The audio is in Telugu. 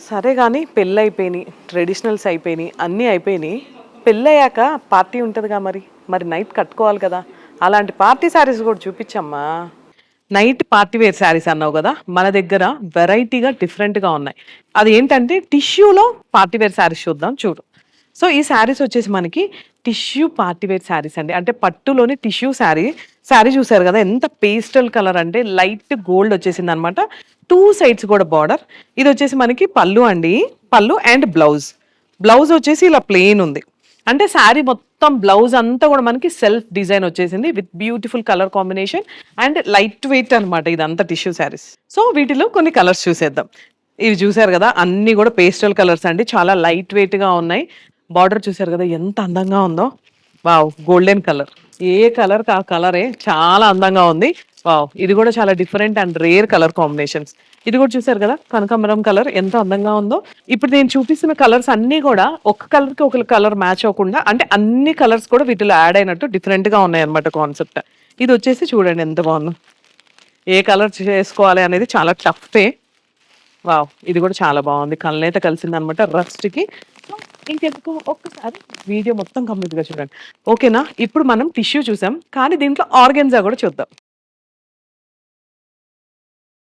సరే గానీ పెళ్ళైపోయినాయి, ట్రెడిషనల్స్ అయిపోయినాయి, అన్నీ అయిపోయినాయి. పెళ్ళయ్యాక పార్టీ ఉంటదిగా మరి. మరి నైట్ కట్టుకోవాలి కదా! అలాంటి పార్టీ శారీస్ కూడా చూపిచ్చమ్మా. నైట్ పార్టీ వేర్ శారీస్ అన్నావు గదా! మన దగ్గర వెరైటీగా, డిఫరెంట్‌గా ఉన్నాయి. అదేంటంటే టిష్యూలో పార్టీ వేర్ శారీస్ చూద్దాం చూడు. సో, ఈ శారీస్ వచ్చేసి మనకి టిష్యూ పార్టీ వేర్ శారీస్ అండి. అంటే పట్టులోని టిష్యూ శారీ. శారీ చూసారు గదా! ఎంత పేస్టల్ కలర్ అంటే లైట్ గోల్డ్ వచ్చేసిందనమాట. 2 సైడ్స్ కూడా బార్డర్. ఇదొచ్చేసి మనకి పల్లు అండి. పల్లు అండ్ బ్లౌజ్. బ్లౌజ్ వచ్చేసి ఇలా ప్లెయిన్ ఉంది. అంటే శారీ మొత్తం బ్లౌజ్ అంతా కూడా మనకి సెల్ఫ్ డిజైన్ వచ్చేసింది with beautiful colour combination and light weight అనమాట ఇదంతా టిష్యూ శారీస్. సో వీటిలో కొన్ని కలర్స్ చూసేద్దాం. ఇవి చూసారు కదా అన్ని కూడా పేస్టల్ కలర్స్ అండి, చాలా లైట్ వెయిట్ గా ఉన్నాయి. బార్డర్ చూసారు కదా ఎంత అందంగా ఉందో. Wow, golden colour. ఏ కలర్ కా కలరే చాలా అందంగా ఉంది. వావ్, ఇది కూడా చాలా different and rare colour combinations. ఇది కూడా చూసారు కదా కనకాంబరం కలర్ ఎంత అందంగా ఉందో. ఇప్పుడు నేను చూపిస్తున్న కలర్స్ అన్ని కూడా ఒక కలర్ కి ఒక కలర్ మ్యాచ్ అవ్వకుండా, అంటే అన్ని కలర్స్ కూడా వీటిలో యాడ్ అయినట్టు డిఫరెంట్ గా ఉన్నాయి అనమాట కాన్సెప్ట్. ఇది వచ్చేసి చూడండి ఎంత బాగుందో. ఏ కలర్ చేసుకోవాలి అనేది చాలా టఫే. వావ్, ఇది కూడా చాలా బాగుంది. కళ్ళనైతే కలిసింది అనమాట రస్ట్ కి. ఇంకెందుకు ఒక్కసారి వీడియో మొత్తం కంప్లీట్ గా చూడండి. ఓకేనా? ఇప్పుడు మనం టిష్యూ చూసాం, కానీ దీంట్లో ఆర్గెన్జా కూడా చూద్దాం.